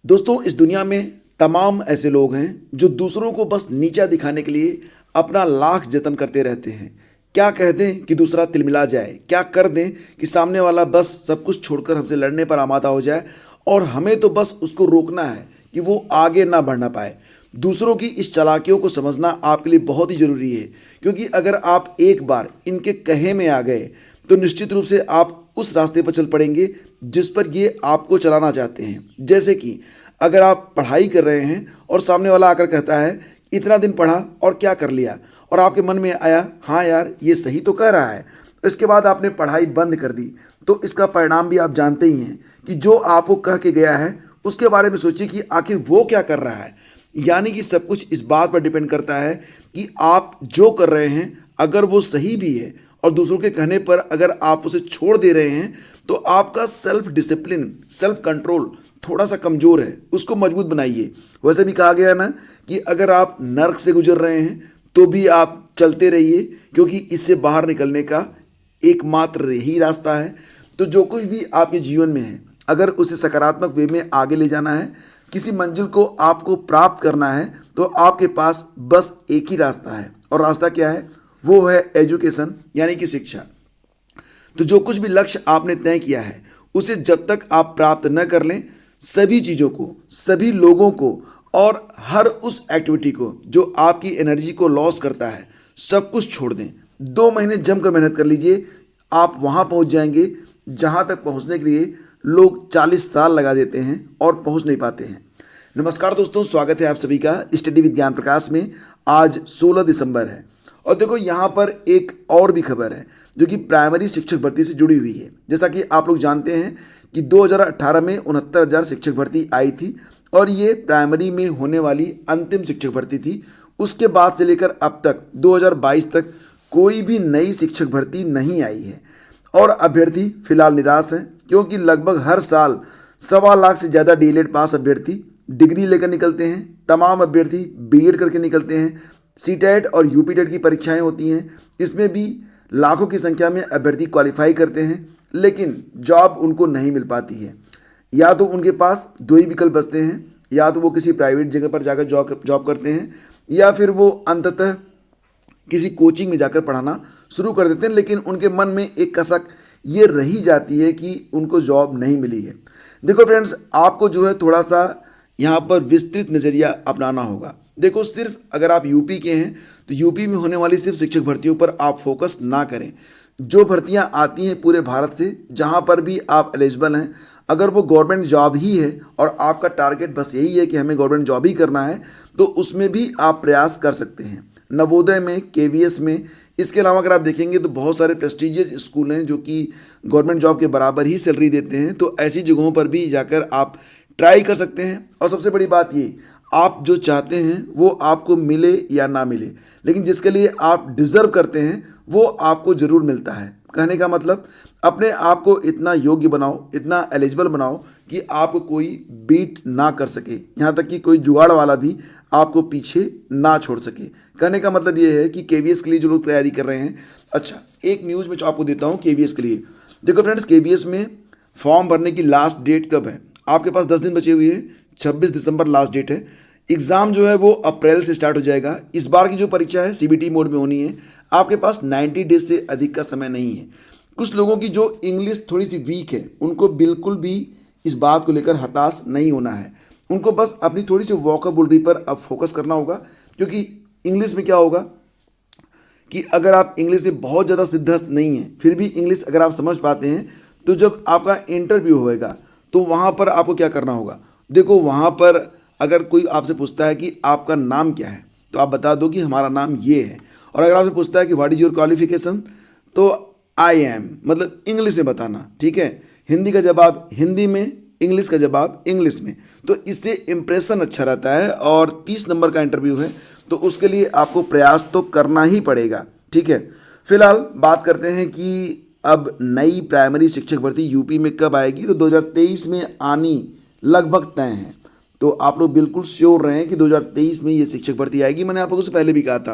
दोस्तों, इस दुनिया में तमाम ऐसे लोग हैं जो दूसरों को बस नीचा दिखाने के लिए अपना लाख जतन करते रहते हैं। क्या कह दें कि दूसरा तिलमिला जाए, क्या कर दें कि सामने वाला बस सब कुछ छोड़कर हमसे लड़ने पर आमादा हो जाए और हमें तो बस उसको रोकना है कि वो आगे ना बढ़ना पाए। दूसरों की इस चालाकियों को समझना आपके लिए बहुत ही ज़रूरी है, क्योंकि अगर आप एक बार इनके कहे में आ गए तो निश्चित रूप से आप उस रास्ते पर चल पड़ेंगे जिस पर ये आपको चलाना चाहते हैं। जैसे कि अगर आप पढ़ाई कर रहे हैं और सामने वाला आकर कहता है इतना दिन पढ़ा और क्या कर लिया, और आपके मन में आया हाँ यार ये सही तो कह रहा है, इसके बाद आपने पढ़ाई बंद कर दी, तो इसका परिणाम भी आप जानते ही हैं कि जो आपको कह के गया है उसके बारे में सोचिए कि आखिर वो क्या कर रहा है। यानी कि सब कुछ इस बात पर डिपेंड करता है कि आप जो कर रहे हैं अगर वो सही भी है और दूसरों के कहने पर अगर आप उसे छोड़ दे रहे हैं तो आपका सेल्फ डिसिप्लिन, सेल्फ कंट्रोल थोड़ा सा कमज़ोर है, उसको मजबूत बनाइए। वैसे भी कहा गया ना कि अगर आप नर्क से गुजर रहे हैं तो भी आप चलते रहिए, क्योंकि इससे बाहर निकलने का एकमात्र यही रास्ता है। तो जो कुछ भी आपके जीवन में है अगर उसे सकारात्मक वे में आगे ले जाना है, किसी मंजिल को आपको प्राप्त करना है, तो आपके पास बस एक ही रास्ता है। और रास्ता क्या है? वो है एजुकेशन, यानी कि शिक्षा। तो जो कुछ भी लक्ष्य आपने तय किया है उसे जब तक आप प्राप्त न कर लें, सभी चीज़ों को, सभी लोगों को और हर उस एक्टिविटी को जो आपकी एनर्जी को लॉस करता है, सब कुछ छोड़ दें। 2 महीने जमकर मेहनत कर लीजिए, आप वहाँ पहुँच जाएंगे जहाँ तक पहुँचने के लिए लोग 40 साल लगा देते हैं और पहुँच नहीं पाते हैं। नमस्कार दोस्तों, स्वागत है आप सभी का स्टडी विद ज्ञान प्रकाश में। आज 16 दिसंबर है और देखो यहाँ पर एक और भी खबर है जो कि प्राइमरी शिक्षक भर्ती से जुड़ी हुई है। जैसा कि आप लोग जानते हैं कि 2018 में 69,000 शिक्षक भर्ती आई थी और ये प्राइमरी में होने वाली अंतिम शिक्षक भर्ती थी। उसके बाद से लेकर अब तक 2022 तक कोई भी नई शिक्षक भर्ती नहीं आई है और अभ्यर्थी फिलहाल निराश हैं, क्योंकि लगभग हर साल 1.25 लाख से ज़्यादा डीएलएड पास अभ्यर्थी डिग्री लेकर निकलते हैं। तमाम अभ्यर्थी बीएड करके निकलते हैं। सीटेट और यूपीटेट की परीक्षाएं होती हैं, इसमें भी लाखों की संख्या में अभ्यर्थी क्वालिफाई करते हैं, लेकिन जॉब उनको नहीं मिल पाती है। या तो उनके पास दो ही विकल्प बचते हैं, या तो वो किसी प्राइवेट जगह पर जाकर जॉब करते हैं, या फिर वो अंततः किसी कोचिंग में जाकर पढ़ाना शुरू कर देते हैं। लेकिन उनके मन में एक कसक ये रही जाती है कि उनको जॉब नहीं मिली है। देखो फ्रेंड्स, आपको जो है थोड़ा सा यहाँ पर विस्तृत नज़रिया अपनाना होगा। देखो, सिर्फ अगर आप यूपी के हैं तो यूपी में होने वाली सिर्फ शिक्षक भर्तियों पर आप फोकस ना करें। जो भर्तियां आती हैं पूरे भारत से, जहां पर भी आप एलिजिबल हैं, अगर वो गवर्नमेंट जॉब ही है और आपका टारगेट बस यही है कि हमें गवर्नमेंट जॉब ही करना है, तो उसमें भी आप प्रयास कर सकते हैं। नवोदय में, केवीएस में, इसके अलावा अगर आप देखेंगे तो बहुत सारे प्रेस्टिजियस स्कूल हैं जो कि गवर्नमेंट जॉब के बराबर ही सैलरी देते हैं। तो ऐसी जगहों पर भी जाकर आप ट्राई कर सकते हैं। और सबसे बड़ी बात ये, आप जो चाहते हैं वो आपको मिले या ना मिले, लेकिन जिसके लिए आप डिज़र्व करते हैं वो आपको ज़रूर मिलता है। कहने का मतलब, अपने आप को इतना योग्य बनाओ, इतना एलिजिबल बनाओ कि आपको कोई बीट ना कर सके, यहाँ तक कि कोई जुगाड़ वाला भी आपको पीछे ना छोड़ सके। कहने का मतलब ये है कि केवीएस के लिए जो लोग तैयारी कर रहे हैं, अच्छा एक न्यूज़ में जो आपको देता हूँ केवीएस के लिए। देखो फ्रेंड्स, केवीएस में फॉर्म भरने की लास्ट डेट कब है? आपके पास 10 दिन बचे हुए हैं। 26 दिसंबर लास्ट डेट है। एग्ज़ाम जो है वो अप्रैल से स्टार्ट हो जाएगा। इस बार की जो परीक्षा है सीबीटी मोड में होनी है। आपके पास 90 डेज से अधिक का समय नहीं है। कुछ लोगों की जो इंग्लिश थोड़ी सी वीक है, उनको बिल्कुल भी इस बात को लेकर हताश नहीं होना है। उनको बस अपनी थोड़ी सी वोकैबुलरी पर अब फोकस करना होगा, क्योंकि इंग्लिश में क्या होगा कि अगर आप इंग्लिश में बहुत ज़्यादा सिद्धस्त नहीं हैं, फिर भी इंग्लिश अगर आप समझ पाते हैं, तो जब आपका इंटरव्यू होएगा तो वहाँ पर आपको क्या करना होगा। देखो, वहाँ पर अगर कोई आपसे पूछता है कि आपका नाम क्या है, तो आप बता दो कि हमारा नाम ये है। और अगर आपसे पूछता है कि व्हाट इज़ योर क्वालिफिकेशन, तो आई एम, मतलब इंग्लिश में बताना, ठीक है। हिंदी का जवाब हिंदी में, इंग्लिश का जवाब इंग्लिश में। तो इससे इम्प्रेशन अच्छा रहता है। और 30 नंबर का इंटरव्यू है, तो उसके लिए आपको प्रयास तो करना ही पड़ेगा, ठीक है। फिलहाल बात करते हैं कि अब नई प्राइमरी शिक्षक भर्ती यूपी में कब आएगी। तो 2023 में आनी लगभग तय है। तो आप लोग बिल्कुल श्योर रहें कि 2023 में ये शिक्षक भर्ती आएगी। मैंने आप लोगों से पहले भी कहा था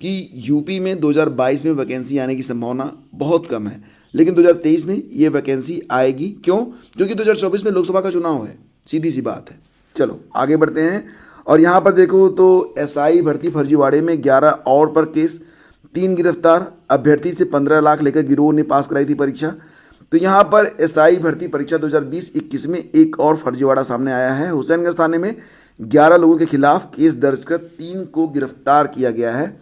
कि यूपी में 2022 में वैकेंसी आने की संभावना बहुत कम है, लेकिन 2023 में ये वैकेंसी आएगी। क्यों? क्योंकि 2024 में लोकसभा का चुनाव है, सीधी सी बात है। चलो आगे बढ़ते हैं। और यहाँ पर देखो तो एसआई भर्ती फर्जीवाड़े में 11 और पर केस, 3 गिरफ्तार, अभ्यर्थी से 15 लाख लेकर गिरोह ने पास कराई थी परीक्षा। तो यहाँ पर एसआई भर्ती परीक्षा 2020-21 में एक और फर्जीवाड़ा सामने आया है। हुसैनगंज थाने में 11 लोगों के खिलाफ केस दर्ज कर 3 को गिरफ्तार किया गया है।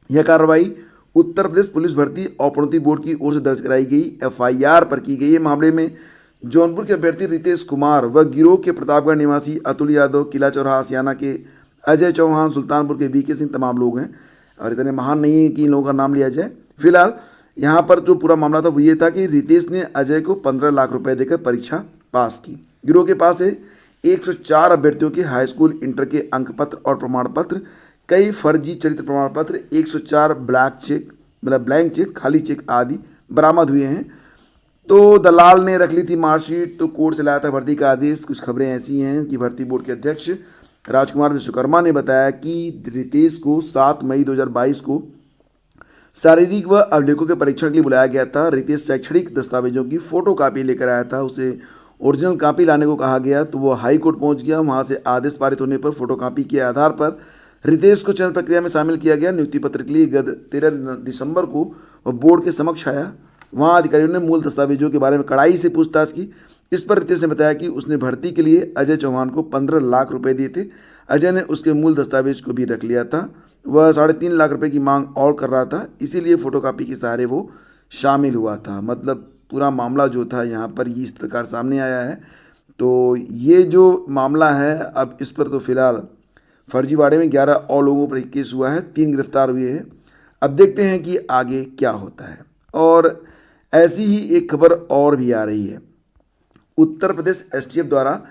यह कार्रवाई उत्तर प्रदेश पुलिस भर्ती और प्रोन्नति बोर्ड की ओर से दर्ज कराई गई एफआईआर पर की गई है। मामले में जौनपुर के अभ्यर्थी रितेश कुमार व गिरोह के प्रतापगढ़ निवासी अतुल यादव, किला चौराहा आसियाना के अजय चौहान, सुल्तानपुर के वीके सिंह तमाम लोग हैं। और इतने महान नहीं है कि इन लोगों का नाम लिया जाए। फिलहाल यहाँ पर जो पूरा मामला था वो ये था कि रितेश ने अजय को 15 लाख रुपए देकर परीक्षा पास की। गिरोह के पास है 104 अभ्यर्थियों के हाई स्कूल इंटर के अंक पत्र और प्रमाण पत्र, कई फर्जी चरित्र प्रमाण पत्र, 104 ब्लैंक चेक, खाली चेक आदि बरामद हुए हैं। तो दलाल ने रख ली थी मार्कशीट, तो कोर्ट से लाया था भर्ती का आदेश। कुछ खबरें ऐसी हैं कि भर्ती बोर्ड के अध्यक्ष राजकुमार विश्वकर्मा ने बताया कि रितेश को 7 मई 2022 को शारीरिक व अवलेखों के परीक्षण के लिए बुलाया गया था। रितेश शैक्षणिक दस्तावेजों की फोटो कापी लेकर आया था। उसे ओरिजिनल कापी लाने को कहा गया तो वो हाई कोर्ट पहुंच गया। वहां से आदेश पारित होने पर फोटो कापी के आधार पर रितेश को चयन प्रक्रिया में शामिल किया गया। नियुक्ति पत्र के लिए गत 13 दिसंबर को वह बोर्ड के समक्ष आया। वहाँ अधिकारियों ने मूल दस्तावेजों के बारे में कड़ाई से पूछताछ की। इस पर रितेश ने बताया कि उसने भर्ती के लिए अजय चौहान को 15 लाख रुपए दिए थे। अजय ने उसके मूल दस्तावेज को भी रख लिया था। वह 3.5 लाख रुपए की मांग और कर रहा था, इसीलिए फोटोकॉपी के सहारे वो शामिल हुआ था। मतलब पूरा मामला जो था यहाँ पर ये इस प्रकार सामने आया है। तो ये जो मामला है अब इस पर तो फिलहाल फर्जीवाड़े में 11 और लोगों पर केस हुआ है, 3 गिरफ्तार हुए हैं। अब देखते हैं कि आगे क्या होता है। और ऐसी ही एक खबर और भी आ रही है। उत्तर प्रदेश एसटीएफ द्वारा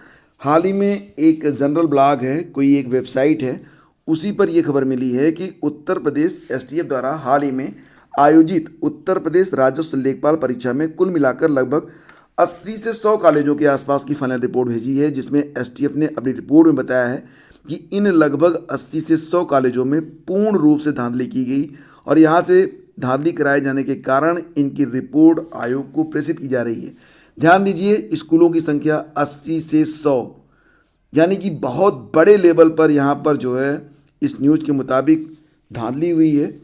हाल ही में एक जनरल ब्लॉग है, कोई एक वेबसाइट है, उसी पर यह खबर मिली है कि उत्तर प्रदेश एसटीएफ द्वारा हाल ही में आयोजित उत्तर प्रदेश राजस्व लेखपाल परीक्षा में कुल मिलाकर लगभग 80 से 100 कॉलेजों के आसपास की फाइनल रिपोर्ट भेजी है, जिसमें एसटीएफ ने अपनी रिपोर्ट में बताया है कि इन लगभग 80 से 100 कॉलेजों में पूर्ण रूप से धांधली की गई और यहाँ से धांधली कराए जाने के कारण इनकी रिपोर्ट आयोग को प्रेषित की जा रही है। ध्यान दीजिए, स्कूलों की संख्या 80 से 100, यानी कि बहुत बड़े लेवल पर यहाँ पर जो है इस न्यूज़ के मुताबिक धांधली हुई है।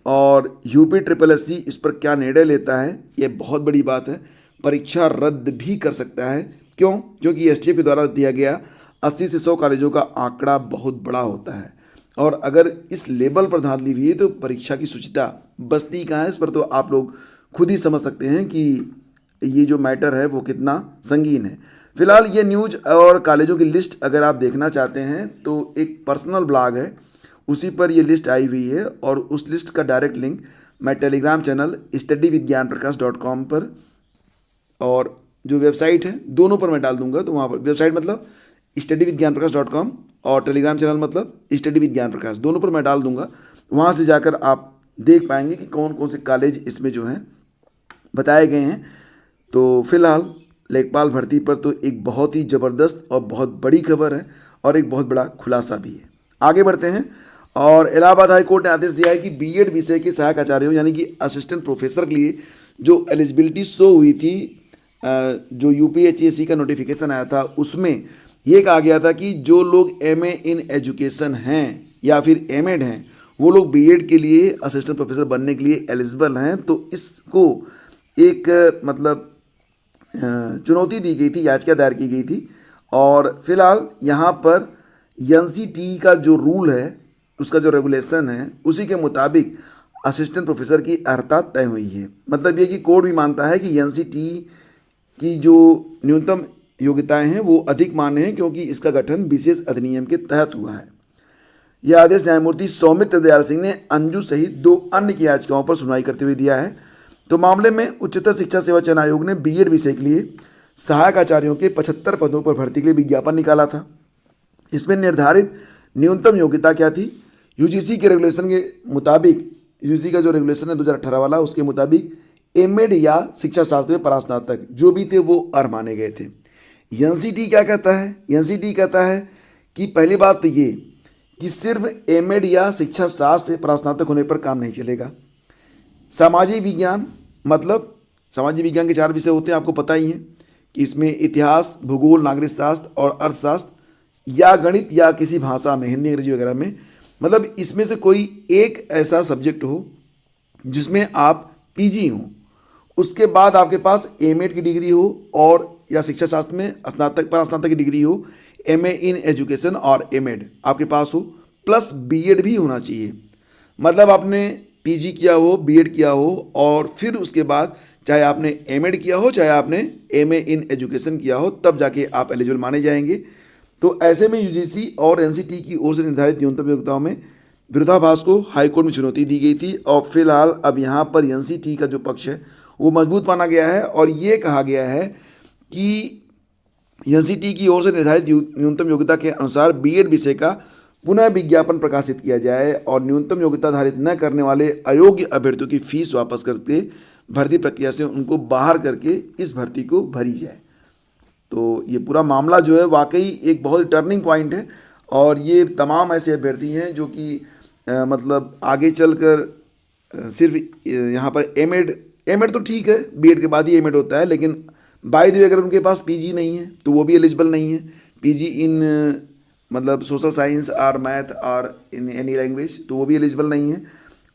और यूपी SSSC इस पर क्या निर्णय लेता है, ये बहुत बड़ी बात है। परीक्षा रद्द भी कर सकता है। क्यों? क्योंकि एसटीएफ के द्वारा दिया गया 80 से 100 कॉलेजों का आंकड़ा बहुत बड़ा होता है और अगर इस लेवल पर धांधली हुई है तो परीक्षा की शुचिता बचती कहाँ है। इस पर तो आप लोग खुद ही समझ सकते हैं कि ये जो मैटर है वो कितना संगीन है। फिलहाल ये न्यूज़ और कॉलेजों की लिस्ट अगर आप देखना चाहते हैं तो एक पर्सनल ब्लॉग है, उसी पर ये लिस्ट आई हुई है और उस लिस्ट का डायरेक्ट लिंक मैं टेलीग्राम चैनल studyvidgyanprakash.com पर और जो वेबसाइट है दोनों पर मैं डाल दूंगा। तो वहाँ पर वेबसाइट मतलब studyvidgyanprakash.com और टेलीग्राम चैनल मतलब स्टडी विद ज्ञान प्रकाश, दोनों पर मैं डाल दूंगा। वहाँ से जाकर आप देख पाएंगे कि कौन कौन से कॉलेज इसमें जो हैं बताए गए हैं। तो फिलहाल लेखपाल भर्ती पर तो एक बहुत ही ज़बरदस्त और बहुत बड़ी खबर है और एक बहुत बड़ा खुलासा भी है। आगे बढ़ते हैं। और इलाहाबाद हाई कोर्ट ने आदेश दिया है कि बीएड विषय के सहायक आचार्यों यानी कि असिस्टेंट प्रोफेसर के लिए जो एलिजिबिलिटी शो हुई थी, जो यूपीएससी का नोटिफिकेशन आया था, उसमें ये कहा गया था कि जो लोग एमए इन एजुकेशन हैं या फिर एमएड हैं वो लोग बीएड के लिए असिस्टेंट प्रोफेसर बनने के लिए एलिजिबल हैं। तो इसको एक मतलब चुनौती दी गई थी, याचिका दायर की गई थी। और फिलहाल यहाँ पर एनसीटी का जो रूल है, उसका जो रेगुलेशन है, उसी के मुताबिक असिस्टेंट प्रोफेसर की अर्हता तय हुई है। मतलब ये कि कोर्ट भी मानता है कि एनसीटी की जो न्यूनतम योग्यताएं हैं वो अधिक मान्य हैं क्योंकि इसका गठन विशेष अधिनियम के तहत हुआ है। यह आदेश न्यायमूर्ति सौमित्र दयाल सिंह ने अंजू सहित 2 अन्य की याचिकाओं पर सुनवाई करते हुए दिया है। तो मामले में उच्चतर शिक्षा सेवा चयन आयोग ने बीएड विषय के लिए सहायक आचार्यों के 75 पदों पर भर्ती के लिए विज्ञापन निकाला था। इसमें निर्धारित न्यूनतम योग्यता क्या थी? यूजीसी के रेगुलेशन के मुताबिक, यूजीसी का जो रेगुलेशन है 2018 वाला, उसके मुताबिक एमएड या शिक्षा शास्त्र में परास्नातक जो भी थे वो अर्ह माने गए थे। एनसीटी क्या कहता है? एनसीटी कहता है कि पहली बात तो ये कि सिर्फ एमएड या शिक्षा शास्त्र से परास्नातक होने पर काम नहीं चलेगा। सामाजिक विज्ञान, मतलब सामाजिक विज्ञान के 4 विषय होते हैं, आपको पता ही है कि इसमें इतिहास, भूगोल, नागरिक शास्त्र और अर्थशास्त्र, या गणित या किसी भाषा में, हिंदी अंग्रेजी वगैरह में, मतलब इसमें से कोई एक ऐसा सब्जेक्ट हो जिसमें आप पीजी हो, उसके बाद आपके पास एमएड की डिग्री हो, और या शिक्षा शास्त्र में स्नातक पर स्नातक की डिग्री हो, एमए इन एजुकेशन और एमएड आपके पास हो, प्लस बीएड भी होना चाहिए। मतलब आपने पीजी किया हो, बीएड किया हो, और फिर उसके बाद चाहे आपने एमएड किया हो, चाहे आपने एमए इन एजुकेशन किया हो, तब जाके आप एलिजिबल माने जाएंगे। तो ऐसे में यूजीसी और एनसीटी की ओर से निर्धारित न्यूनतम योग्यताओं में विरोधाभास को हाईकोर्ट में चुनौती दी गई थी, और फिलहाल अब यहाँ पर एनसीटी का जो पक्ष है वो मजबूत माना गया है, और ये कहा गया है कि एनसीटी की ओर से निर्धारित न्यूनतम योग्यता के अनुसार बीएड विषय का पुनः विज्ञापन प्रकाशित किया जाए, और न्यूनतम योग्यता धारित न करने वाले अयोग्य अभ्यर्थियों की फीस वापस करके भर्ती प्रक्रिया से उनको बाहर करके इस भर्ती को भरी जाए। तो ये पूरा मामला जो है वाकई एक बहुत टर्निंग पॉइंट है, और ये तमाम ऐसे अभ्यर्थी हैं जो कि मतलब आगे चलकर सिर्फ यहाँ पर एमएड तो ठीक है, बीएड के बाद ही एमएड होता है, लेकिन बाय द वे अगर उनके पास पीजी नहीं है तो वो भी एलिजिबल नहीं है। पीजी इन मतलब सोशल साइंस और मैथ और इन एनी लैंग्वेज, तो वो भी एलिजिबल नहीं है।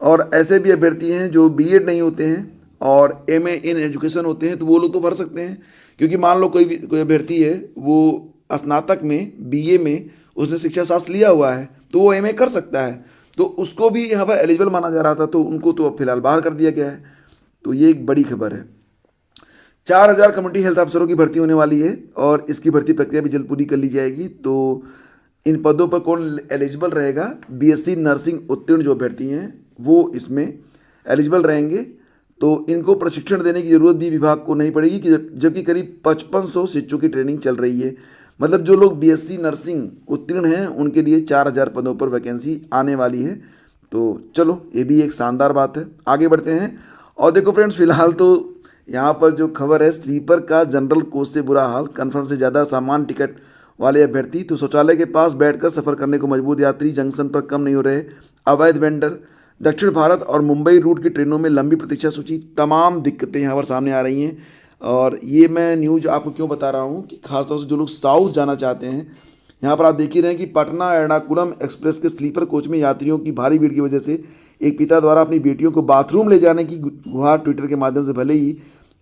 और ऐसे भी अभ्यर्थी हैं जो बीएड नहीं होते हैं और एमए इन एजुकेशन होते हैं, तो वो लोग तो भर सकते हैं, क्योंकि मान लो कोई अभ्यर्थी है, वो स्नातक में बीए में उसने शिक्षा शास्त्र लिया हुआ है, तो वो एमए कर सकता है, तो उसको भी यहाँ पर एलिजिबल माना जा रहा था, तो उनको तो अब फिलहाल बाहर कर दिया गया है। तो ये एक बड़ी खबर है। 4000 कम्युनिटी हेल्थ अफसरों की भर्ती होने वाली है, और इसकी भर्ती प्रक्रिया भी जल्द पूरी कर ली जाएगी। तो इन पदों पर कौन एलिजिबल रहेगा? बीएससी नर्सिंग उत्तीर्ण जो अभ्यर्थी हैं वो इसमें एलिजिबल रहेंगे। तो इनको प्रशिक्षण देने की ज़रूरत भी विभाग को नहीं पड़ेगी, कि जबकि करीब 5500 शिक्षकों की ट्रेनिंग चल रही है। मतलब जो लोग बीएससी नर्सिंग उत्तीर्ण हैं उनके लिए 4000 पदों पर वैकेंसी आने वाली है। तो चलो, ये भी एक शानदार बात है। आगे बढ़ते हैं, और देखो फ्रेंड्स, फिलहाल तो यहाँ पर जो खबर है, स्लीपर का जनरल कोच से बुरा हाल, कन्फर्म से ज़्यादा सामान्य टिकट वाले अभ्यर्थी। तो शौचालय के पास बैठकर सफ़र करने को मजबूर यात्री, जंक्शन पर कम नहीं हो रहे अवैध वेंडर, दक्षिण भारत और मुंबई रूट की ट्रेनों में लंबी प्रतीक्षा सूची, तमाम दिक्कतें यहाँ पर सामने आ रही हैं। और ये मैं न्यूज़ आपको क्यों बता रहा हूँ कि खासतौर से जो लोग साउथ जाना चाहते हैं, यहाँ पर आप देख ही रहे हैं कि पटना एर्नाकुलम एक्सप्रेस के स्लीपर कोच में यात्रियों की भारी भीड़ की वजह से एक पिता द्वारा अपनी बेटियों को बाथरूम ले जाने की गुहार ट्विटर के माध्यम से भले ही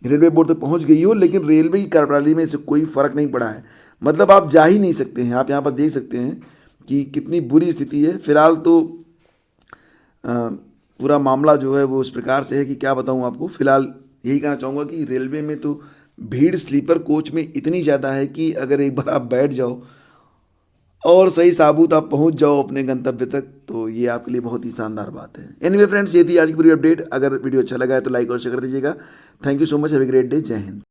रेलवे बोर्ड तक पहुंच गई हो, लेकिन रेलवे की कार्यप्रणाली में इससे कोई फ़र्क नहीं पड़ा है। मतलब आप जा ही नहीं सकते हैं। आप यहाँ पर देख सकते हैं कि कितनी बुरी स्थिति है। फिलहाल तो पूरा मामला जो है वो इस प्रकार से है कि क्या बताऊँ आपको। फिलहाल यही कहना चाहूँगा कि रेलवे में तो भीड़ स्लीपर कोच में इतनी ज़्यादा है कि अगर एक बार आप बैठ जाओ और सही साबुत आप पहुंच जाओ अपने गंतव्य तक, तो ये आपके लिए बहुत ही शानदार बात है। एनीवे फ्रेंड्स, ये थी आज की पूरी अपडेट। अगर वीडियो अच्छा लगा है तो लाइक और शेयर कर दीजिएगा। Thank you so much, have a great day. जय हिंद।